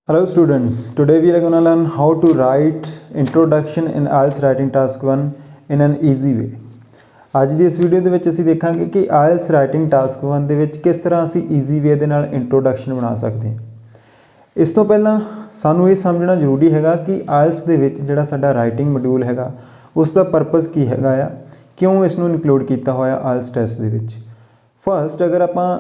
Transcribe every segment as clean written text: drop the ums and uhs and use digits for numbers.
Hello students, today we are going to learn how to write introduction in IELTS writing task 1 in an easy way। ਅੱਜ ਦੀ ਇਸ video ਦੇ ਵਿੱਚ ਅਸੀਂ ਦੇਖਾਂਗੇ ਕਿ IELTS writing task 1 ਦੇ ਵਿੱਚ ਕਿਸ ਤਰ੍ਹਾਂ ਅਸੀਂ ਈਜ਼ੀ ਵੇ ਦੇ ਨਾਲ ਇੰਟਰੋਡਕਸ਼ਨ ਬਣਾ ਸਕਦੇ ਹਾਂ। ਇਸ ਤੋਂ ਪਹਿਲਾਂ ਸਾਨੂੰ ਇਹ ਸਮਝਣਾ ਜ਼ਰੂਰੀ ਹੈਗਾ ਕਿ IELTS ਦੇ ਵਿੱਚ ਜਿਹੜਾ ਸਾਡਾ ਰਾਈਟਿੰਗ ਮੋਡਿਊਲ ਹੈਗਾ ਉਸ ਦਾ ਪਰਪਸ ਕੀ ਹੈਗਾ ਆ, ਕਿਉਂ ਇਸ ਨੂੰ ਇਨਕਲੂਡ ਕੀਤਾ ਹੋਇਆ IELTS ਟੈਸਟ ਦੇ ਵਿੱਚ। ਫਸਟ ਅਗਰ ਆਪਾਂ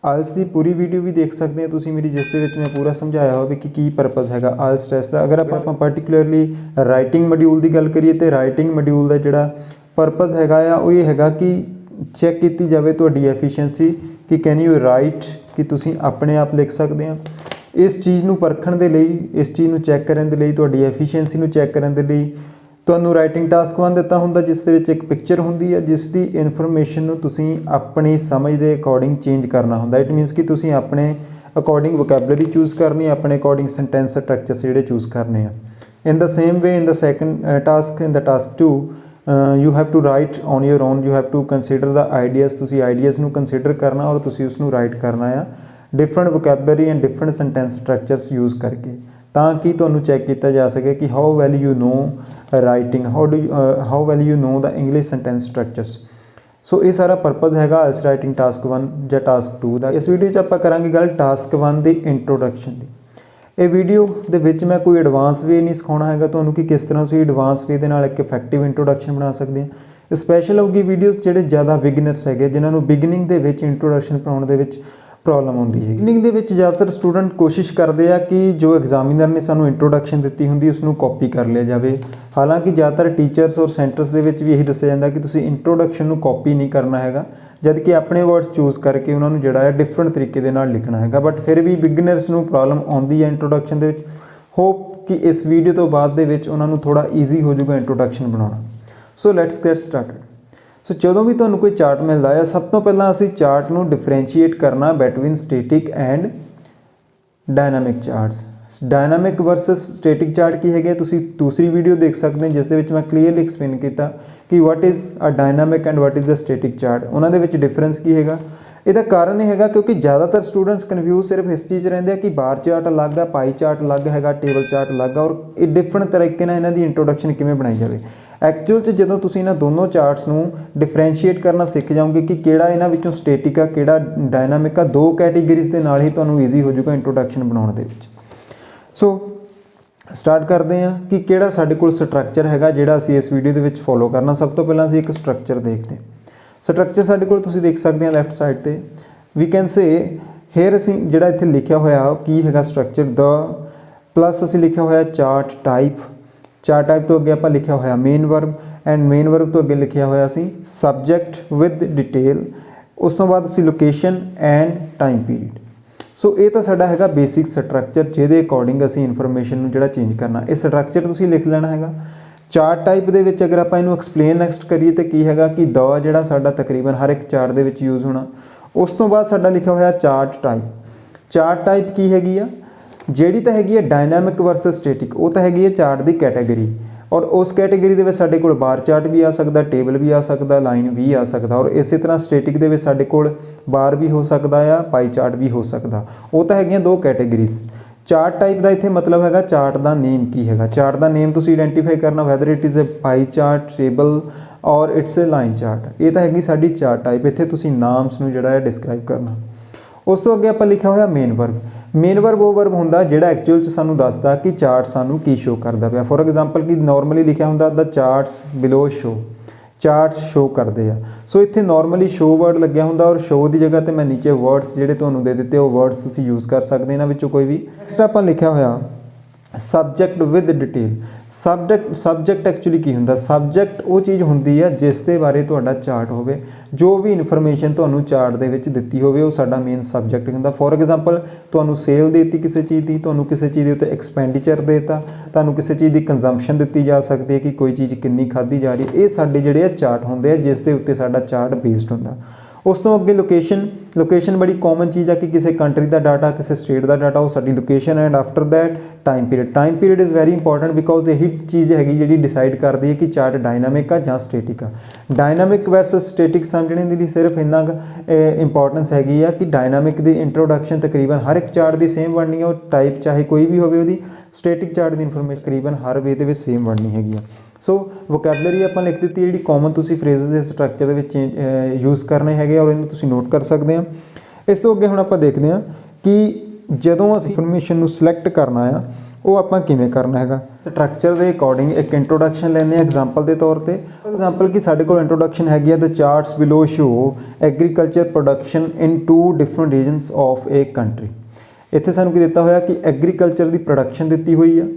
IELTS ਦੀ ਪੂਰੀ ਵੀਡੀਓ ਵੀ ਦੇਖ ਸਕਦੇ ਹੋ ਤੁਸੀਂ ਮੇਰੀ, ਜਿਸ ਦੇ ਵਿੱਚ ਮੈਂ ਪੂਰਾ ਸਮਝਾਇਆ ਹੋਵੇ ਕਿ ਕੀ ਪਰਪਸ ਹੈਗਾ IELTS ਟੈਸਟ ਦਾ। ਅਗਰ ਆਪਾਂ ਪਾਰਟਿਕੂਲਰਲੀ ਰਾਈਟਿੰਗ ਮੋਡਿਊਲ ਦੀ ਗੱਲ ਕਰੀਏ ਤੇ ਰਾਈਟਿੰਗ ਮੋਡਿਊਲ ਦਾ ਜਿਹੜਾ ਪਰਪਸ ਹੈਗਾ ਆ ਉਹ ਇਹ ਹੈਗਾ ਕਿ ਚੈੱਕ ਕੀਤੀ ਜਾਵੇ ਤੁਹਾਡੀ ਐਫੀਸ਼ੀਐਂਸੀ ਕਿ ਕੈਨ ਯੂ ਰਾਈਟ, ਕਿ ਤੁਸੀਂ ਆਪਣੇ ਆਪ ਲਿਖ ਸਕਦੇ ਆ। ਇਸ ਚੀਜ਼ ਨੂੰ ਪਰਖਣ ਦੇ ਲਈ, ਇਸ ਚੀਜ਼ ਨੂੰ ਚੈੱਕ ਕਰਨ ਦੇ ਲਈ, ਤੁਹਾਡੀ ਐਫੀਸ਼ੀਐਂਸੀ ਨੂੰ ਚੈੱਕ ਕਰਨ ਦੇ ਲਈ ਤੁਹਾਨੂੰ ਰਾਈਟਿੰਗ ਟਾਸਕ 1 ਦਿੱਤਾ ਹੁੰਦਾ, ਜਿਸ ਦੇ ਵਿੱਚ ਇੱਕ ਪਿਕਚਰ ਹੁੰਦੀ ਹੈ ਜਿਸ ਦੀ ਇਨਫੋਰਮੇਸ਼ਨ ਨੂੰ ਤੁਸੀਂ ਆਪਣੀ ਸਮਝ ਦੇ ਅਕੋਰਡਿੰਗ ਚੇਂਜ ਕਰਨਾ ਹੁੰਦਾ। ਇਟ ਮੀਨਸ ਕਿ ਤੁਸੀਂ ਆਪਣੇ ਅਕੋਰਡਿੰਗ ਵੋਕੈਬਲਰੀ ਚੂਜ਼ ਕਰਨੀ, ਆਪਣੇ ਅਕੋਰਡਿੰਗ ਸੈਂਟੈਂਸ ਸਟਰਕਚਰਸ ਜਿਹੜੇ ਚੂਜ਼ ਕਰਨੇ ਆ। In the same way in the second task, in the task 2 you have to write on your own, you have to consider the ideas. ਤੁਸੀਂ ideas ਨੂੰ consider ਕਰਨਾ ਔਰ ਤੁਸੀਂ ਉਸ ਨੂੰ ਰਾਈਟ ਕਰਨਾ ਆ different vocabulary and different sentence structures use ਕਰਕੇ, ਤਾਂ ਕਿ ਤੁਹਾਨੂੰ ਚੈੱਕ ਕੀਤਾ ਜਾ ਸਕੇ ਕਿ how well you know writing, how well you know the English sentence structures. So ਇਹ ਸਾਰਾ ਪਰਪਸ ਹੈਗਾ IELTS ਰਾਈਟਿੰਗ ਟਾਸਕ 1 ਜਾਂ ਟਾਸਕ 2 ਦਾ। ਇਸ ਵੀਡੀਓ 'ਚ ਆਪਾਂ ਕਰਾਂਗੇ ਗੱਲ ਟਾਸਕ 1 ਦੀ ਇੰਟਰੋਡਕਸ਼ਨ ਦੀ। ਇਹ ਵੀਡੀਓ ਦੇ ਵਿੱਚ ਮੈਂ ਕੋਈ ਐਡਵਾਂਸ ਵੇ ਨਹੀਂ ਸਿਖਾਉਣਾ ਹੈਗਾ ਤੁਹਾਨੂੰ ਕਿ ਕਿਸ ਤਰ੍ਹਾਂ ਤੁਸੀਂ ਐਡਵਾਂਸ ਵੇ ਦੇ ਨਾਲ ਇੱਕ ਇਫੈਕਟਿਵ ਇੰਟਰੋਡਕਸ਼ਨ ਬਣਾ ਸਕਦੇ ਆ। ਸਪੈਸ਼ਲ ਹੋਊਗੀ ਵੀਡੀਓਜ਼ ਜਿਹੜੇ ਜ਼ਿਆਦਾ ਬਿਗਨਰਸ ਹੈਗੇ, ਜਿਨ੍ਹਾਂ ਨੂੰ ਬਿਗਨਿੰਗ ਦੇ ਵਿੱਚ ਇੰਟਰੋਡਕਸ਼ਨ ਬਣਾਉਣ ਦੇ ਵਿੱਚ ਪ੍ਰੋਬਲਮ ਆਉਂਦੀ ਹੈ। ਬਿਗਨਿੰਗ ਦੇ ਵਿੱਚ ਜ਼ਿਆਦਾਤਰ ਸਟੂਡੈਂਟ ਕੋਸ਼ਿਸ਼ ਕਰਦੇ ਆ ਕਿ ਜੋ ਐਗਜ਼ਾਮੀਨਰ ਨੇ ਸਾਨੂੰ ਇੰਟਰੋਡਕਸ਼ਨ ਦਿੱਤੀ ਹੁੰਦੀ ਉਸ ਨੂੰ ਕਾਪੀ ਕਰ ਲਿਆ ਜਾਵੇ। ਹਾਲਾਂਕਿ ਜ਼ਿਆਦਾਤਰ ਟੀਚਰਸ ਔਰ ਸੈਂਟਰਸ ਦੇ ਵਿੱਚ ਵੀ ਇਹੀ ਦੱਸਿਆ ਜਾਂਦਾ ਕਿ ਤੁਸੀਂ ਇੰਟਰੋਡਕਸ਼ਨ ਨੂੰ ਕਾਪੀ ਨਹੀਂ ਕਰਨਾ ਹੈਗਾ, ਜਦ ਕਿ ਆਪਣੇ ਵਰਡਸ ਚੂਜ਼ ਕਰਕੇ ਉਹਨਾਂ ਨੂੰ ਜਿਹੜਾ ਹੈ ਡਿਫਰੈਂਟ ਤਰੀਕੇ ਦੇ ਨਾਲ ਲਿਖਣਾ ਹੈਗਾ। ਬਟ ਫਿਰ ਵੀ ਬਿਗਨਰਸ ਨੂੰ ਪ੍ਰੋਬਲਮ ਆਉਂਦੀ ਹੈ ਇੰਟਰੋਡਕਸ਼ਨ ਦੇ ਵਿੱਚ। ਹੋਪ ਕਿ ਇਸ ਵੀਡੀਓ ਤੋਂ ਬਾਅਦ ਦੇ ਵਿੱਚ ਉਹਨਾਂ ਨੂੰ ਥੋੜ੍ਹਾ ਈਜ਼ੀ ਹੋ ਜਾਊਗਾ ਇੰਟਰੋਡਕਸ਼ਨ ਬਣਾਉਣਾ। So let's get started. So ਜਦੋਂ ਵੀ ਤੁਹਾਨੂੰ ਕੋਈ ਚਾਰਟ ਮਿਲਦਾ ਹੈ, ਸਭ ਤੋਂ ਪਹਿਲਾਂ ਅਸੀਂ ਚਾਰਟ ਨੂੰ ਡਿਫਰੈਂਸ਼ੀਏਟ ਕਰਨਾ between static and dynamic charts. Dynamic versus static chart ਕੀ ਹੈਗੇ ਤੁਸੀਂ ਦੂਸਰੀ ਵੀਡੀਓ ਦੇਖ ਸਕਦੇ ਹੋ, ਜਿਸ ਦੇ ਵਿੱਚ ਮੈਂ ਕਲੀਅਰਲੀ ਐਕਸਪਲੇਨ ਕੀਤਾ ਕਿ what is a dynamic and what is a static chart, ਉਹਨਾਂ ਦੇ ਵਿੱਚ ਡਿਫਰੈਂਸ ਕੀ ਹੈਗਾ। ਇਹਦਾ ਕਾਰਨ ਇਹ ਹੈਗਾ ਕਿਉਂਕਿ ਜ਼ਿਆਦਾਤਰ ਸਟੂਡੈਂਟਸ ਕਨਫਿਊਜ਼ ਸਿਰਫ ਇਸ ਚੀਜ਼ ਰਹਿੰਦੇ ਆ ਕਿ ਬਾਰ ਚਾਰਟ ਅਲੱਗ ਆ, ਪਾਈ ਚਾਰਟ ਅਲੱਗ ਹੈਗਾ, ਟੇਬਲ ਚਾਰਟ ਅਲੱਗ ਆ, ਔਰ ਇਹ ਡਿਫਰੈਂਟ ਤਰੀਕੇ ਨਾਲ ਇਹਨਾਂ ਦੀ ਇੰਟਰੋਡਕਸ਼ਨ ਕਿਵੇਂ ਬਣਾਈ ਜਾਵੇ। ਐਕਚੁਅਲ 'ਚ ਜਦੋਂ ਤੁਸੀਂ ਇਹਨਾਂ ਦੋਨੋਂ ਚਾਰਟਸ ਨੂੰ ਡਿਫਰੈਂਸ਼ੀਏਟ ਕਰਨਾ ਸਿੱਖ ਜਾਓਗੇ ਕਿ ਕਿਹੜਾ ਇਹਨਾਂ ਵਿੱਚੋਂ ਸਟੈਟਿਕ ਆ ਕਿਹੜਾ ਡਾਇਨਾਮਿਕ ਆ, ਦੋ ਕੈਟੇਗਰੀਜ਼ ਦੇ ਨਾਲ ਹੀ ਤੁਹਾਨੂੰ ਈਜ਼ੀ ਹੋ ਜਾਊਗਾ ਇੰਟਰੋਡਕਸ਼ਨ ਬਣਾਉਣ ਦੇ ਵਿੱਚ। ਸੋ ਸਟਾਰਟ ਕਰਦੇ ਹਾਂ ਕਿ ਕਿਹੜਾ ਸਾਡੇ ਕੋਲ ਸਟਰਕਚਰ ਹੈਗਾ ਜਿਹੜਾ ਅਸੀਂ ਇਸ ਵੀਡੀਓ ਦੇ ਵਿੱਚ ਫੋਲੋ ਕਰਨਾ। ਸਭ ਤੋਂ ਪਹਿਲਾਂ ਅਸੀਂ ਇੱਕ ਸਟਰਕਚਰ ਦੇਖਦੇ ਹਾਂ। ਸਟਰਕਚਰ ਸਾਡੇ ਕੋਲ ਤੁਸੀਂ ਦੇਖ ਸਕਦੇ ਹਾਂ ਲੈਫਟ ਸਾਈਡ 'ਤੇ ਵੀ ਕੈਨ ਸੇ ਹੇਅਰ। ਅਸੀਂ ਜਿਹੜਾ ਇੱਥੇ ਲਿਖਿਆ ਹੋਇਆ ਕੀ ਹੈਗਾ ਸਟਰਕਚਰ ਦ ਪਲੱਸ ਅਸੀਂ ਲਿਖਿਆ ਹੋਇਆ ਚਾਰਟ ਟਾਈਪ। ਚਾਰਟ ਟਾਈਪ ਤੋਂ ਅੱਗੇ ਆਪਾਂ ਲਿਖਿਆ ਹੋਇਆ main verb, and main verb ਤੋਂ ਅੱਗੇ ਲਿਖਿਆ ਹੋਇਆ ਅਸੀਂ ਸਬਜੈਕਟ ਵਿਦ ਡਿਟੇਲ। ਉਸ ਤੋਂ ਬਾਅਦ ਅਸੀਂ ਲੋਕੇਸ਼ਨ ਐਂਡ ਟਾਈਮ ਪੀਰੀਅਡ। ਸੋ ਇਹ ਤਾਂ ਸਾਡਾ ਹੈਗਾ ਬੇਸਿਕ ਸਟਰਕਚਰ, ਜਿਹਦੇ ਅਕੋਰਡਿੰਗ ਅਸੀਂ ਇਨਫੋਰਮੇਸ਼ਨ ਨੂੰ ਜਿਹੜਾ ਚੇਂਜ ਕਰਨਾ। ਇਹ ਸਟਰਕਚਰ ਤੁਸੀਂ ਲਿਖ ਲੈਣਾ ਹੈਗਾ। ਚਾਰਟ ਟਾਈਪ ਦੇ ਵਿੱਚ ਅਗਰ ਆਪਾਂ ਇਹਨੂੰ ਐਕਸਪਲੇਨ ਨੈਕਸਟ ਕਰੀਏ ਤਾਂ ਕੀ ਹੈਗਾ ਕਿ ਦ ਜਿਹੜਾ ਸਾਡਾ ਤਕਰੀਬਨ ਹਰ ਇੱਕ ਚਾਰਟ ਦੇ ਵਿੱਚ ਯੂਜ਼ ਹੋਣਾ। ਉਸ ਤੋਂ ਬਾਅਦ ਸਾਡਾ ਲਿਖਿਆ ਹੋਇਆ ਚਾਰਟ ਟਾਈਪ। ਚਾਰਟ ਟਾਈਪ ਕੀ ਹੈਗੀ ਆ, ਜਿਹੜੀ ਤਾਂ ਹੈਗੀ ਹੈ ਡਾਇਨਾਮਿਕ ਵਰਸਸ ਸਟੈਟਿਕ, ਉਹ ਤਾਂ ਹੈਗੀ ਹੈ ਚਾਰਟ ਦੀ ਕੈਟੇਗਰੀ, ਔਰ ਉਸ ਕੈਟੇਗਰੀ ਦੇ ਵਿੱਚ ਸਾਡੇ ਕੋਲ ਬਾਰ ਚਾਰਟ ਵੀ ਆ ਸਕਦਾ, ਟੇਬਲ ਵੀ ਆ ਸਕਦਾ, ਲਾਈਨ ਵੀ ਆ ਸਕਦਾ, ਔਰ ਇਸੇ ਤਰ੍ਹਾਂ ਸਟੈਟਿਕ ਦੇ ਵਿੱਚ ਸਾਡੇ ਕੋਲ ਬਾਰ ਵੀ ਹੋ ਸਕਦਾ ਆ, ਪਾਈ ਚਾਰਟ ਵੀ ਹੋ ਸਕਦਾ। ਉਹ ਤਾਂ ਹੈਗੀਆਂ ਦੋ ਕੈਟੇਗਰੀਜ਼। ਚਾਰਟ ਟਾਈਪ ਦਾ ਇੱਥੇ ਮਤਲਬ ਹੈਗਾ ਚਾਰਟ ਦਾ ਨੇਮ ਕੀ ਹੈਗਾ। ਚਾਰਟ ਦਾ ਨੇਮ ਤੁਸੀਂ ਆਇਡੈਂਟੀਫਾਈ ਕਰਨਾ whether it is a pie chart, table or it's a line chart. ਇਹ ਤਾਂ ਹੈਗੀ ਸਾਡੀ ਚਾਰਟ ਟਾਈਪ। ਇੱਥੇ ਤੁਸੀਂ ਨਾਮਸ ਨੂੰ ਜਿਹੜਾ ਹੈ ਡਿਸਕ੍ਰਾਈਬ ਕਰਨਾ। ਉਸ ਤੋਂ ਅੱਗੇ ਆਪਾਂ ਲਿਖਿਆ ਹੋਇਆ ਮੇਨ ਵਰਬ। ਮੇਨ ਵਰਬ ਉਹ ਵਰਬ ਹੁੰਦਾ ਜਿਹੜਾ ਐਕਚੁਅਲ 'ਚ ਸਾਨੂੰ ਦੱਸਦਾ ਕਿ ਚਾਰਟ ਸਾਨੂੰ ਕੀ ਸ਼ੋ ਕਰਦਾ ਪਿਆ। ਫੋਰ ਐਗਜ਼ਾਮਪਲ ਕਿ ਨਾਰਮਲੀ ਲਿਖਿਆ ਹੁੰਦਾ ਦ ਚਾਰਟਸ ਬਿਲੋ ਸ਼ੋ, ਚਾਰਟਸ ਸ਼ੋ ਕਰਦੇ ਆ। ਸੋ ਇੱਥੇ ਨਾਰਮਲੀ ਸ਼ੋ ਵਰਡ ਲੱਗਿਆ ਹੁੰਦਾ, ਔਰ ਸ਼ੋ ਦੀ ਜਗ੍ਹਾ ਤੇ ਮੈਂ ਨੀਚੇ ਵਰਡਸ ਜਿਹੜੇ ਤੁਹਾਨੂੰ ਦੇ ਦਿੱਤੇ ਉਹ ਵਰਡਸ ਤੁਸੀਂ ਯੂਜ਼ ਕਰ ਸਕਦੇ ਇਹਨਾਂ ਵਿੱਚੋਂ ਕੋਈ ਵੀ। ਨੈਕਸਟ ਆਪਾਂ ਲਿਖਿਆ ਹੋਇਆ subject with detail. Subject actually ਕੀ ਹੁੰਦਾ, ਸਬਜੈਕਟ ਉਹ ਚੀਜ਼ ਹੁੰਦੀ ਹੈ ਜਿਸ ਦੇ ਬਾਰੇ ਤੁਹਾਡਾ ਚਾਰਟ ਹੋਵੇ। ਜੋ ਵੀ ਇਨਫੋਰਮੇਸ਼ਨ ਤੁਹਾਨੂੰ ਚਾਰਟ ਦੇ ਵਿੱਚ ਦਿੱਤੀ ਹੋਵੇ ਉਹ ਸਾਡਾ ਮੇਨ ਸਬਜੈਕਟ ਹੁੰਦਾ। ਫੋਰ ਐਗਜ਼ਾਮਪਲ ਤੁਹਾਨੂੰ ਸੇਲ ਦੇ ਦਿੱਤੀ ਕਿਸੇ ਚੀਜ਼ ਦੀ, ਤੁਹਾਨੂੰ ਕਿਸੇ ਚੀਜ਼ ਦੇ ਉੱਤੇ ਐਕਸਪੈਂਡੀਚਰ ਦੇ ਦਿੱਤਾ, ਤੁਹਾਨੂੰ ਕਿਸੇ ਚੀਜ਼ ਦੀ ਕੰਜ਼ੰਪਸ਼ਨ ਦਿੱਤੀ ਜਾ ਸਕਦੀ ਹੈ ਕਿ ਕੋਈ ਚੀਜ਼ ਕਿੰਨੀ ਖਾਧੀ ਜਾ ਰਹੀ ਹੈ। ਇਹ ਸਾਡੇ ਜਿਹੜੇ ਆ ਚਾਰਟ ਹੁੰਦੇ ਆ ਜਿਸ ਦੇ ਉੱਤੇ ਸਾਡਾ ਚਾਰਟ ਬੇਸਡ ਹੁੰਦਾ। उस तो अगे लोकेशन बड़ी कॉमन चीज़ है कि किसी कंट्री का डाटा, किसी स्टेट का डाटा, वो साडी location and after that time period is very important because यही चीज़ हैगी जी डिसाइड करती है कि चार्ट डायनामिक आ जां स्टैटिक आ। डायनामिक वैरसस स्टैटिक समझने के लिए सिर्फ इन्ना इंपॉर्टेंस हैगी आ कि डायनामिक की इंट्रोडक्शन तकरीबन हर एक चार्ट की सेम बननी है, टाइप चाहे कोई भी होवे उहदी। स्टैटिक चार्ट की इन्फॉर्मेशन तकरीबन हर वे दे विच सेम बननी हैगी। सो वोकैबलरी आपां लिख दी जी कॉमन तुसीं फ्रेजेस दे स्ट्रक्चर दे विच यूज़ करने हैगे और इन्हूं तुसीं नोट कर सकते हैं। इस तो अगे हुण आपां देखते हैं कि जदों असीं इन्फॉर्मेशन नूं सिलैक्ट करना आ वो आपां किवें करना हैगा। स्ट्रक्चर के अकॉर्डिंग एक इंट्रोडक्शन लैंदे एग्जाम्पल के तौर पर। एग्जाम्पल कि साडे कोल इंट्रोडक्शन हैगी आ the charts below show agriculture production in 2 different regions of a country. इत्थे सानूं की दिता होया कि एग्रीकल्चर की प्रोडक्शन दी हुई है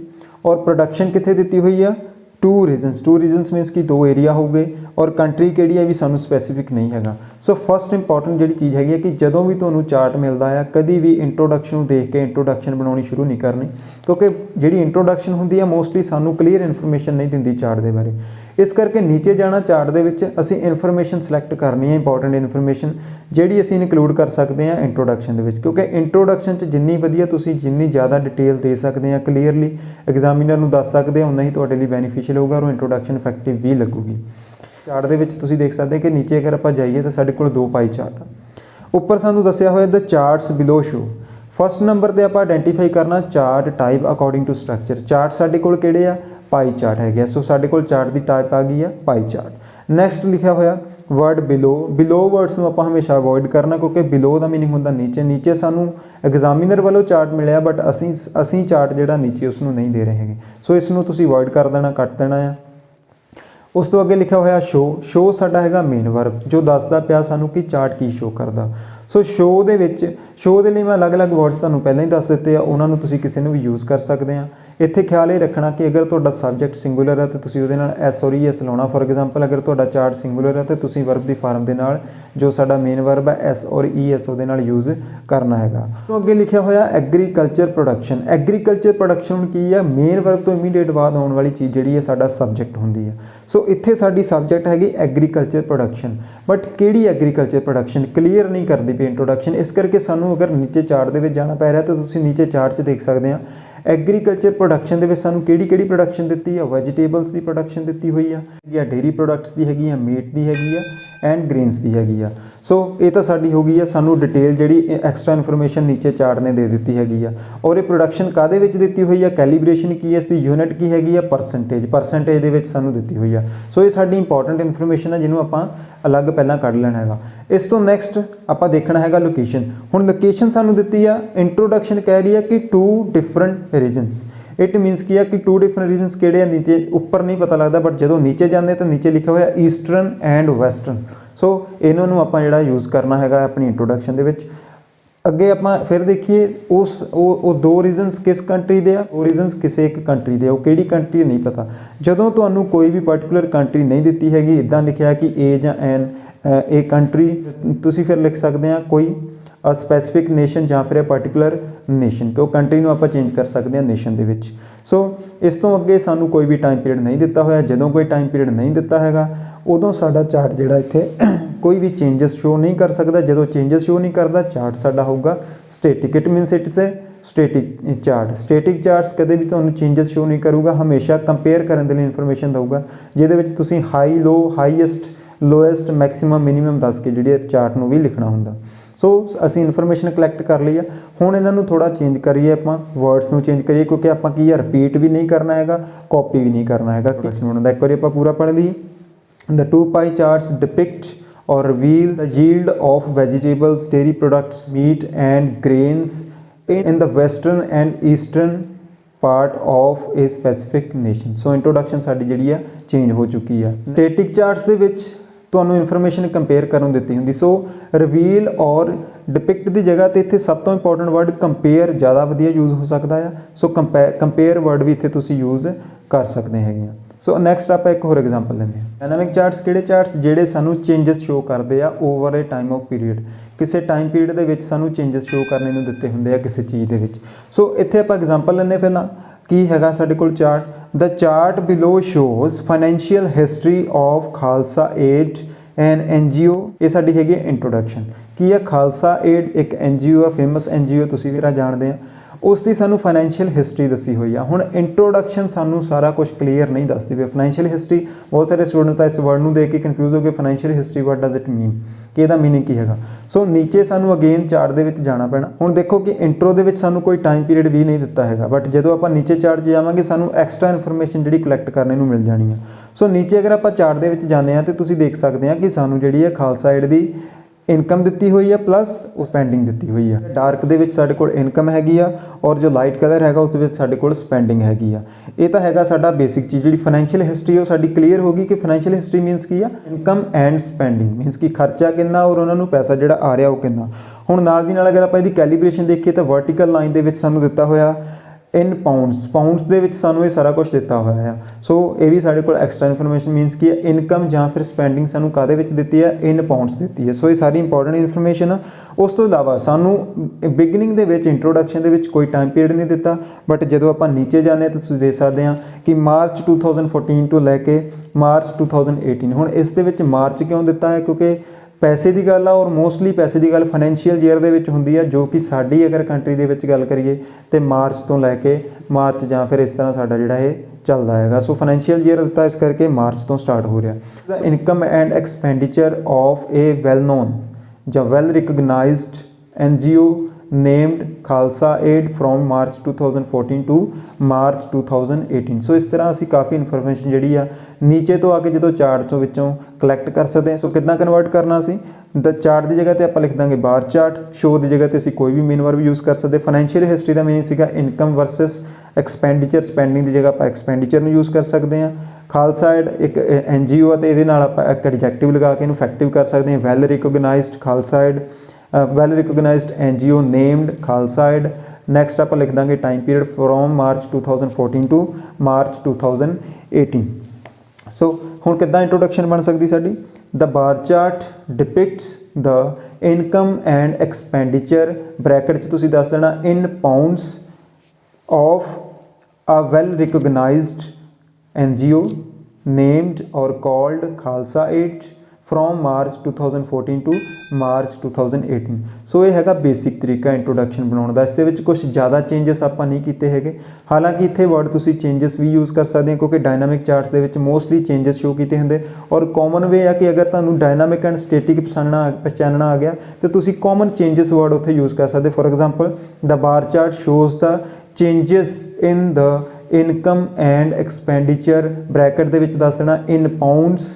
और प्रोडक्शन कित्थे दी हुई है 2 रीजनस मीनस कि 2 एरिया हो गए और कंट्री किहड़ी है भी सानूं स्पैसीफिक नहीं हैगा। सो फस्ट इंपॉर्टेंट जिहड़ी चीज़ हैगी कि जदों भी तुहानूं चार्ट मिलदा है कभी भी इंट्रोडक्शन नूं देख के इंट्रोडक्शन बनाउणी शुरू नहीं करनी, क्योंकि जिहड़ी इंट्रोडक्शन हुंदी है मोस्टली सानूं क्लीयर इन्फॉर्मेशन नहीं दिंदी चार्ट के बारे। इस करके नीचे जाना चार्ट दे विच असीं इन्फॉर्मेशन सिलैक्ट करनी है, इंपॉर्टेंट इन्फॉर्मेशन जिहड़ी असीं इनकलूड कर सकते हैं इंट्रोडक्शन दे विच, क्योंकि इंट्रोडक्शन च जिन्नी वधिया तुसीं जिन्नी ज़्यादा डिटेल दे सकते हैं क्लीयरली एग्जामिनर नूं दस सकते हो उन्ना ही तुहाडे लई बेनीफिशियल होगा और इंट्रोडक्शन इफैक्टिव भी लगूगी। चार्ट दे विच तुसीं देख सकते हैं कि नीचे अगर आपां जाइए तो साडे कोल 2 पाई चार्ट आ। उपर सानूं दस्सिया होया the charts below show. First number पर आपां आइडेंटिफाई करना chart type according to structure. Chart साडे कोल किहड़े आ पाई चार्ट है। सो साडे कोल चार्ट की टाइप आ गई है पाई चार्ट। नैक्सट लिखा होया वर्ड बिलो वर्ड्स आपां हमेशा अवॉइड करना क्योंकि बिलो का मीनिंग होंदा नीचे सानूं एग्जामिनर वालों चार्ट मिलिया बट असीं चार्ट जिहड़ा नीचे उसनूं नहीं दे रहे हैं। सो इसनूं तुसीं अवॉइड कर देना, कट देना है। उस तो अगे लिखा होया शो साडा हैगा मेन वर्ब जो दसदा पिया सानूं कि चार्ट की शो करदा। सो शो दे लई मैं अलग-अलग वर्ड्स तुहानूं पहलां ही दस दित्ते आ, उन्हां नूं तुसीं किसी नूं भी यूज़ कर सकते हैं। इत्थे ख्याल ये रखना कि अगर तुहाडा सबजैक्ट सिंगुलर है तो तुसीं उहदे नाल एस और ईएस लाउणा। फॉर एग्जाम्पल अगर तुहाडा चार्ट सिंगुलर है तो तुसीं वर्ब दी फॉर्म दे नाल जो साडा मेन वर्ब है एस और ईएस उहदे नाल यूज़ करना हैगा। तो अगे लिखा होया एग्रीकल्चर प्रोडक्शन। एग्रीकल्चर प्रोडक्शन की है मेन वर्ब तो इमीडिएट बाद आउण वाली चीज़ जिहड़ी है साडा सबजैक्ट हुंदी है। सो इत्थे साडी सबजैक्ट हैगी एग्रीकल्चर प्रोडक्शन, बट किहड़ी एग्रीकल्चर प्रोडक्शन क्लीयर नहीं करदी पई इंट्रोडक्शन। इस करके सानूं अगर नीचे चार्ट दे विच जाना पै रहा तो तुसीं नीचे चार्ट 'च देख सकते हैं एग्रीकल्चर प्रोडक्शन दे सानूं किहड़ी प्रोडक्शन दित्ती है। वैजीटेबल्स की प्रोडक्शन दित्ती हुई है, डेयरी प्रोडक्ट्स की हैगी है, मीट की हैगी है एंड ग्रेन्स की हैगी है। सो ये तो साडी हो गई है सानूं डिटेल जिहड़ी एक्सट्रा इन्फॉर्मेशन नीचे चार्ट ने दे दी हैगी है। और ये प्रोडक्शन काहदे विच दित्ती हुई है, कैलीब्रेशन की है, इसकी यूनिट की हैगी है परसेंटेज दे विच सानूं दित्ती हुई है। सो ये साडी इंपॉर्टेंट इन्फॉर्मेशन है जिन्होंने आपां अलग पहलां कढ लेना हैगा। इस तो नैक्सट आपां देखना हैगा लोकेशन। हुण लोकेशन सानूं दित्ती है, इंट्रोडक्शन कह रही है कि 2 डिफरेंट रीजनस। इट मीनस की है कि 2 डिफरेंट रीजनस किहड़े नीचे उपर नहीं पता लगता बट जो नीचे जाते तो नीचे लिखा हुआ ईस्टर्न एंड वैसटर्न। सो इन्हों आपां जिहड़ा यूज़ करना हैगा अपनी इंट्रोडक्शन दे विच। अगे आपां फिर देखिए वो 2 रीजनस किस कंट्री दे आ, 2 रीजनस किसी एक कंट्री दे, वो किहड़ी कंट्री नहीं पता। जदों तुहानूं कोई भी पर्टिकुलर कंट्री नहीं दित्ती हैगी, इदां लिखिआ कि ए जां एन ए कंट्री, तुसीं फिर लिख सकते हैं कोई स्पैसीफिक नेशन या फिर पर्टिकुलर नेशन, क्यों कंट्री नूं आपां चेंज कर सकते हैं नेशन दे विच। सो इस तो अगे सानूं कोई भी टाइम पीरियड नहीं दिता होया। जदों कोई टाइम पीरियड नहीं दिता हैगा उदों साडा चार्ट जिहड़ा इत्थे कोई भी चेंजेस शो नहीं कर सकता। जदों चेंजेस शो नहीं करता चार्ट साडा होगा static. It मीनस it's a static chart. Static charts कदे भी तुहानूं चेंजेस शो नहीं करूगा, हमेशा कंपेयर करने के लिए इन्फॉर्मेशन दूगा जिहदे विच तुसीं high low highest lowest maximum minimum दस के जिहड़े चार्ट नूं भी लिखना हुंदा। सो असीं इन्फॉर्मेशन कलैक्ट कर ली है। हुण इन्हां नूं थोड़ा चेंज करिए, आपां वर्ड्स नूं चेंज करिए क्योंकि आपां की रिपीट भी नहीं करना हैगा, कॉपी भी नहीं करना हैगा। क्वेश्चन बनाउंदा एक बारी आपां पूरा पढ़ लईए। The 2 pie charts depict or reveal the yield of vegetables, dairy products, meat and grains in the western and eastern part of a specific nation. So introduction साडी जिहड़ी है चेंज हो चुकी है। स्टैटिक चार्ट्स दे विच तुहानूं इन्फॉर्मेशन कंपेयर करन दित्ती हुंदी। सो reveal और depict की जगह ते इत्थे सब तो इंपॉर्टेंट वर्ड कंपेयर ज़्यादा वधिया यूज़ हो सकता है। सो कंपेयर वर्ड भी इत्थे तुसीं यूज़ कर सकते हैं। सो नैक्सट आप एक होर एग्जाम्पल लेंगे। डायनामिक चार्ट्स किहड़े चार्ट्स जिहड़े सानूं चेंजेस शो करते हैं over A time of period. किसी टाइम पीरियड दे विच सानूं चेंजेस शो करने नूं दित्ते हुंदे आ किसी चीज़ दे विच। सो इत्थे आपां एग्जाम्पल लैंदे पहलां की हैगा साडे कोल chart. The chart below shows financial history of Khalsa Aid an NGO, ਇਹ ਸਾਡੀ ਹੈਗੀ ਇੰਟਰੋਡਕਸ਼ਨ। ਕੀ ਹੈ ਖਾਲਸਾ ਏਡ, ਇੱਕ NGO ਆ, ਫੇਮਸ NGO ਤੁਸੀਂ ਵੀਰਾ ਜਾਣਦੇ ਆ, ਉਸ ਦੀ ਸਾਨੂੰ ਫਾਈਨੈਂਸ਼ੀਅਲ ਹਿਸਟਰੀ ਦੱਸੀ ਹੋਈ ਆ। ਹੁਣ ਇੰਟਰੋਡਕਸ਼ਨ ਸਾਨੂੰ ਸਾਰਾ ਕੁਝ ਕਲੀਅਰ ਨਹੀਂ ਦੱਸਦੀ ਵੀ ਫਾਈਨੈਂਸ਼ੀਅਲ ਹਿਸਟਰੀ, ਬਹੁਤ ਸਾਰੇ ਸਟੂਡੈਂਟ ਤਾਂ ਇਸ ਵਰਡ ਨੂੰ ਦੇਖ ਕੇ ਕਨਫਿਊਜ਼ ਹੋ ਗਏ, financial history what does it mean, ਕਿ ਇਹਦਾ ਮੀਨਿੰਗ ਕੀ ਹੈਗਾ। ਸੋ ਨੀਚੇ ਸਾਨੂੰ ਅਗੇਨ ਚਾਰਟ ਦੇ ਵਿੱਚ ਜਾਣਾ ਪੈਣਾ। ਹੁਣ ਦੇਖੋ ਕਿ ਇੰਟਰੋ ਦੇ ਵਿੱਚ ਸਾਨੂੰ ਕੋਈ ਟਾਈਮ ਪੀਰੀਅਡ ਵੀ ਨਹੀਂ ਦਿੱਤਾ ਹੈਗਾ, ਬਟ ਜਦੋਂ ਆਪਾਂ ਨੀਚੇ ਚਾਰਟ 'ਚ ਜਾਵਾਂਗੇ ਸਾਨੂੰ ਐਕਸਟਰਾ ਇਨਫੋਰਮੇਸ਼ਨ ਜਿਹੜੀ ਕਲੈਕਟ ਕਰਨੇ ਨੂੰ ਮਿਲ ਜਾਣੀ ਆ। ਸੋ ਨੀਚੇ ਅਗਰ ਆਪਾਂ ਚਾਰਟ ਦੇ ਵਿੱਚ ਜਾਂਦੇ ਹਾਂ ਤਾਂ ਤੁਸੀਂ ਦੇਖ ਸਕਦੇ ਹਾਂ ਕਿ ਸਾਨੂੰ ਜਿਹੜੀ ਹੈ ਖਾਲਸਾ ਏਡ ਦੀ ਇਨਕਮ ਦਿੱਤੀ ਹੋਈ ਹੈ ਪਲੱਸ ਸਪੈਂਡਿੰਗ ਦਿੱਤੀ ਹੋਈ ਹੈ। ਡਾਰਕ ਦੇ ਵਿੱਚ ਸਾਡੇ ਕੋਲ ਇਨਕਮ ਹੈਗੀ ਆ, ਔਰ ਜੋ ਲਾਈਟ ਕਲਰ ਹੈਗਾ ਉਸ ਦੇ ਵਿੱਚ ਸਾਡੇ ਕੋਲ ਸਪੈਂਡਿੰਗ ਹੈਗੀ ਆ। ਇਹ ਤਾਂ ਹੈਗਾ ਸਾਡਾ ਬੇਸਿਕ ਚੀਜ਼। ਜਿਹੜੀ ਫਾਈਨੈਂਸ਼ੀਅਲ ਹਿਸਟਰੀ ਉਹ ਸਾਡੀ ਕਲੀਅਰ ਹੋ ਗਈ ਕਿ ਫਾਈਨੈਂਸ਼ੀਅਲ ਹਿਸਟਰੀ ਮੀਨਸ ਕੀ ਆ, ਇਨਕਮ ਐਂਡ ਸਪੈਂਡਿੰਗ, ਮੀਨਸ ਕਿ ਖਰਚਾ ਕਿੰਨਾ ਔਰ ਉਹਨਾਂ ਨੂੰ ਪੈਸਾ ਜਿਹੜਾ ਆ ਰਿਹਾ ਉਹ ਕਿੰਨਾ। ਹੁਣ ਨਾਲ ਦੀ ਨਾਲ ਅਗਰ ਆਪਾਂ ਇਹਦੀ ਕੈਲੀਬ੍ਰੇਸ਼ਨ ਦੇਖੀਏ ਤਾਂ ਵਰਟੀਕਲ ਲਾਈਨ ਦੇ ਵਿੱਚ ਸਾਨੂੰ ਦਿੱਤਾ ਹੋਇਆ ਇਨ ਪਾਊਂਡਸ ਦੇ ਵਿੱਚ ਸਾਨੂੰ ਇਹ ਸਾਰਾ ਕੁਝ ਦਿੱਤਾ ਹੋਇਆ ਆ। ਸੋ ਇਹ ਵੀ ਸਾਡੇ ਕੋਲ ਐਕਸਟਰਾ ਇਨਫੋਰਮੇਸ਼ਨ ਮੀਨਸ ਕੀ ਹੈ, ਇਨਕਮ ਜਾਂ ਫਿਰ ਸਪੈਂਡਿੰਗ ਸਾਨੂੰ ਕਾਹਦੇ ਵਿੱਚ ਦਿੱਤੀ ਹੈ, ਇਨ ਪਾਊਂਡਸ ਦਿੱਤੀ ਹੈ। ਸੋ ਇਹ ਸਾਰੀ ਇੰਪੋਰਟੈਂਟ ਇਨਫੋਰਮੇਸ਼ਨ ਆ। ਉਸ ਤੋਂ ਇਲਾਵਾ ਸਾਨੂੰ ਬਿਗਨਿੰਗ ਦੇ ਵਿੱਚ ਇੰਟਰੋਡਕਸ਼ਨ ਦੇ ਵਿੱਚ ਕੋਈ ਟਾਈਮ ਪੀਰੀਅਡ ਨਹੀਂ ਦਿੱਤਾ, ਬਟ ਜਦੋਂ ਆਪਾਂ ਨੀਚੇ ਜਾਂਦੇ ਹਾਂ ਤਾਂ ਤੁਸੀਂ ਦੇਖ ਸਕਦੇ ਹਾਂ ਕਿ ਮਾਰਚ 2014 ਤੋਂ ਲੈ ਕੇ ਮਾਰਚ 2018। ਹੁਣ ਇਸ ਦੇ ਵਿੱਚ ਮਾਰਚ ਕਿਉਂ ਦਿੱਤਾ ਹੈ, ਕਿਉਂਕਿ ਪੈਸੇ ਦੀ ਗੱਲ ਆ, ਔਰ ਮੋਸਟਲੀ ਪੈਸੇ ਦੀ ਗੱਲ ਫਾਈਨੈਂਸ਼ੀਅਲ ਈਅਰ ਦੇ ਵਿੱਚ ਹੁੰਦੀ ਆ, ਜੋ ਕਿ ਸਾਡੀ ਅਗਰ ਕੰਟਰੀ ਦੇ ਵਿੱਚ ਗੱਲ ਕਰੀਏ ਤੇ ਮਾਰਚ ਤੋਂ ਲੈ ਕੇ ਮਾਰਚ ਜਾਂ ਫਿਰ ਇਸ ਤਰ੍ਹਾਂ ਸਾਡਾ ਜਿਹੜਾ ਇਹ ਚੱਲਦਾ ਹੈਗਾ। ਸੋ ਫਾਈਨੈਂਸ਼ੀਅਲ ਈਅਰ ਦਿੱਤਾ, ਇਸ ਕਰਕੇ ਮਾਰਚ ਤੋਂ ਸਟਾਰਟ ਹੋ ਰਿਹਾ। Income and expenditure of a well known ਜਾਂ well recognised NGO named Khalsa Aid from March 2014 to March 2018। ਸੋ ਇਸ ਤਰ੍ਹਾਂ ਅਸੀਂ ਕਾਫੀ ਇਨਫੋਰਮੇਸ਼ਨ ਜਿਹੜੀ ਆ ਨੀਚੇ ਤੋਂ ਆ ਕੇ ਜਦੋਂ ਚਾਰਟ ਤੋਂ ਵਿੱਚੋਂ ਕਲੈਕਟ ਕਰ ਸਕਦੇ ਹਾਂ। ਸੋ ਕਿੱਦਾਂ ਕਨਵਰਟ ਕਰਨਾ ਸੀ, ਦ ਚਾਰਟ ਦੀ ਜਗ੍ਹਾ ਤੇ ਆਪਾਂ ਲਿਖ ਦਾਂਗੇ ਬਾਰ ਚਾਰਟ, ਸ਼ੋ ਦੀ ਜਗ੍ਹਾ ਤੇ ਅਸੀਂ ਕੋਈ ਵੀ ਮੇਨ ਵਰਬ ਯੂਜ਼ ਕਰ ਸਕਦੇ। ਫਾਈਨੈਂਸ਼ੀਅਲ ਹਿਸਟਰੀ ਦਾ ਮੀਨਿੰਗ ਸੀਗਾ ਇਨਕਮ ਵਰਸਸ ਐਕਸਪੈਂਡੀਚਰ, ਸਪੈਂਡਿੰਗ ਦੀ ਜਗ੍ਹਾ ਆਪਾਂ ਐਕਸਪੈਂਡੀਚਰ ਨੂੰ ਯੂਜ਼ ਕਰ ਸਕਦੇ ਹਾਂ। ਖਾਲਸਾ ਏਡ ਇੱਕ NGO ਆ ਤੇ ਇਹਦੇ ਨਾਲ ਆਪਾਂ ਇੱਕ ਐਡਜੈਕਟਿਵ ਲਗਾ ਕੇ ਇਹਨੂੰ ਇਫੈਕਟਿਵ ਕਰ ਸਕਦੇ ਹਾਂ। Well recognised Khalsa Aid, well recognised NGO named Khalsa Aid. Next ਆਪਾਂ ਲਿਖ ਦਾਂਗੇ time period from March 2014 to March 2018। So ਹੁਣ ਕਿੱਦਾਂ ਇੰਟਰੋਡਕਸ਼ਨ ਬਣ ਸਕਦੀ ਸਾਡੀ, the bar chart depicts the income and expenditure, bracket 'ਚ ਤੁਸੀਂ ਦੱਸ ਦੇਣਾ ਇਨ ਪਾਊਂਡਸ of a well recognized NGO named or called Khalsa Aid from March 2014 to March 2018। ਸੋ ਇਹ ਹੈਗਾ ਬੇਸਿਕ ਤਰੀਕਾ ਇੰਟਰੋਡਕਸ਼ਨ ਬਣਾਉਣ ਦਾ। ਇਸ ਦੇ ਵਿੱਚ ਕੁਝ ਜ਼ਿਆਦਾ ਚੇਂਜਸ ਆਪਾਂ ਨਹੀਂ ਕੀਤੇ ਹੈਗੇ, ਹਾਲਾਂਕਿ ਇੱਥੇ ਵਰਡ ਤੁਸੀਂ ਚੇਂਜਸ ਵੀ ਯੂਜ਼ ਕਰ ਸਕਦੇ ਹੋ ਕਿਉਂਕਿ ਡਾਇਨਾਮਿਕ ਚਾਰਟਸ ਦੇ ਵਿੱਚ ਮੋਸਟਲੀ ਚੇਂਜਸ ਸ਼ੋ ਕੀਤੇ ਹੁੰਦੇ। ਔਰ ਕਾਮਨ ਵੇ ਆ ਕਿ ਅਗਰ ਤੁਹਾਨੂੰ ਡਾਇਨਾਮਿਕ ਐਂਡ ਸਟੈਟਿਕ ਪਛਾਣਨਾ ਆ ਗਿਆ ਤੇ ਤੁਸੀਂ ਕਾਮਨ ਚੇਂਜਸ ਵਰਡ ਉੱਥੇ ਯੂਜ਼ ਕਰ ਸਕਦੇ। For example the bar chart shows the changes in the income and expenditure, bracket ਦੇ ਵਿੱਚ ਦੱਸ ਦੇਣਾ in pounds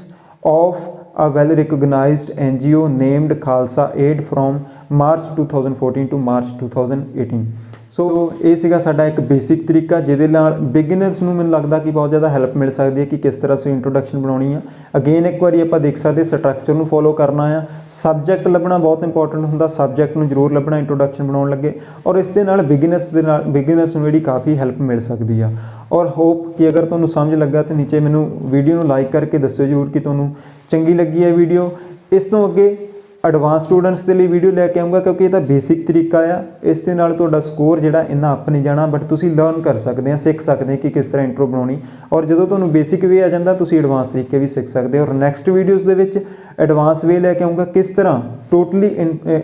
of a well recognized NGO named Khalsa Aid from March 2014 to March 2018। ਸੋ ਇਹ ਸੀਗਾ ਸਾਡਾ ਇੱਕ ਬੇਸਿਕ ਤਰੀਕਾ ਜਿਹਦੇ ਨਾਲ ਬਿਗਨਰਸ ਨੂੰ ਮੈਨੂੰ ਲੱਗਦਾ ਕਿ ਬਹੁਤ ਜ਼ਿਆਦਾ ਹੈਲਪ ਮਿਲ ਸਕਦੀ ਹੈ ਕਿ ਕਿਸ ਤਰ੍ਹਾਂ ਤੁਸੀਂ ਇੰਟਰੋਡਕਸ਼ਨ ਬਣਾਉਣੀ ਆ। ਅਗੇਨ ਇੱਕ ਵਾਰੀ ਆਪਾਂ ਦੇਖ ਸਕਦੇ ਸਟਰਕਚਰ ਨੂੰ ਫੋਲੋ ਕਰਨਾ ਆ, ਸਬਜੈਕਟ ਲੱਭਣਾ ਬਹੁਤ ਇੰਪੋਰਟੈਂਟ ਹੁੰਦਾ, ਸਬਜੈਕਟ ਨੂੰ ਜ਼ਰੂਰ ਲੱਭਣਾ ਇੰਟਰੋਡਕਸ਼ਨ ਬਣਾਉਣ ਲੱਗੇ, ਔਰ ਇਸ ਦੇ ਨਾਲ ਬਿਗਨਰਸ ਨੂੰ ਜਿਹੜੀ ਕਾਫੀ ਹੈਲਪ ਮਿਲ ਸਕਦੀ ਆ। ਔਰ ਹੋਪ ਕਿ ਅਗਰ ਤੁਹਾਨੂੰ ਸਮਝ ਲੱਗਾ ਤਾਂ ਨੀਚੇ ਮੈਨੂੰ ਵੀਡੀਓ ਨੂੰ ਲਾਈਕ ਕਰਕੇ ਦੱਸਿਓ ਜ਼ਰੂਰ ਕਿ ਤੁਹਾਨੂੰ ਚੰਗੀ ਲੱਗੀ ਹੈ ਵੀਡੀਓ। ਇਸ ਤੋਂ ਅੱਗੇ ਐਡਵਾਂਸ ਸਟੂਡੈਂਟਸ ਦੇ ਲਈ ਵੀਡੀਓ ਲੈ ਕੇ ਆਉਂਗਾ ਕਿਉਂਕਿ ਇਹ ਤਾਂ ਬੇਸਿਕ ਤਰੀਕਾ ਆ, ਇਸ ਦੇ ਨਾਲ ਤੁਹਾਡਾ ਸਕੋਰ ਜਿਹੜਾ ਇੰਨਾ ਅਪ ਨਹੀਂ ਜਾਣਾ, ਬਟ ਤੁਸੀਂ ਲਰਨ ਕਰ ਸਕਦੇ ਆ, ਸਿੱਖ ਸਕਦੇ ਕਿ ਕਿਸ ਤਰ੍ਹਾਂ ਇੰਟਰੋ ਬਣਾਉਣੀ। ਔਰ ਜਦੋਂ ਤੁਹਾਨੂੰ ਬੇਸਿਕ ਵੇ ਆ ਜਾਂਦਾ ਤੁਸੀਂ ਐਡਵਾਂਸ ਤਰੀਕੇ ਵੀ ਸਿੱਖ ਸਕਦੇ ਹੋ। ਔਰ ਨੈਕਸਟ ਵੀਡੀਓਜ਼ ਦੇ ਵਿੱਚ ਐਡਵਾਂਸ ਵੇ ਲੈ ਕੇ ਆਉਂਗਾ ਕਿਸ ਤਰ੍ਹਾਂ ਟੋਟਲੀ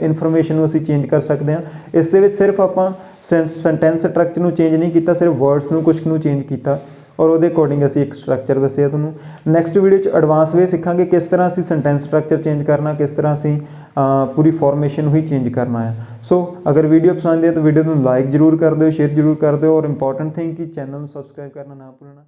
ਇਨਫੋਰਮੇਸ਼ਨ ਨੂੰ ਅਸੀਂ ਚੇਂਜ ਕਰ ਸਕਦੇ ਹਾਂ। ਇਸ ਦੇ ਵਿੱਚ ਸਿਰਫ ਆਪਾਂ ਸੈਂਟੈਂਸ ਸਟਰਕਚਰ ਨੂੰ ਚੇਂਜ ਨਹੀਂ ਕੀਤਾ, ਸਿਰਫ ਵਰਡਸ ਨੂੰ ਕੁਛ ਨੂੰ ਚੇਂਜ ਕੀਤਾ ਔਰ ਉਹਦੇ ਅਕੋਰਡਿੰਗ ਅਸੀਂ ਇੱਕ ਸਟਰਕਚਰ ਦੱਸਿਆ ਤੁਹਾਨੂੰ। ਨੈਕਸਟ ਵੀਡੀਓ 'ਚ ਐਡਵਾਂਸ ਵੇ ਸਿੱਖਾਂਗੇ ਕਿਸ ਤਰ੍ਹਾਂ ਅਸੀਂ ਸੈਂਟੈਂਸ ਸਟਰਕਚਰ ਚੇਂਜ ਕਰਨਾ, ਕਿਸ ਤਰ੍ਹਾਂ ਅਸੀਂ ਪੂਰੀ ਫਾਰਮੇਸ਼ਨ ਨੂੰ ਹੀ ਚੇਂਜ ਕਰਨਾ ਹੈ। ਸੋ ਅਗਰ ਵੀਡੀਓ ਪਸੰਦ ਹੈ ਤਾਂ ਵੀਡੀਓ ਨੂੰ ਲਾਈਕ ਜ਼ਰੂਰ ਕਰ ਦਿਓ, ਸ਼ੇਅਰ ਜ਼ਰੂਰ ਕਰ ਦਿਓ, ਔਰ ਇੰਪੋਰਟੈਂਟ ਥਿੰਗ ਕਿ ਚੈਨਲ ਨੂੰ ਸਬਸਕ੍ਰਾਈਬ ਕਰਨਾ ਨਾ ਭੁੱਲਣਾ।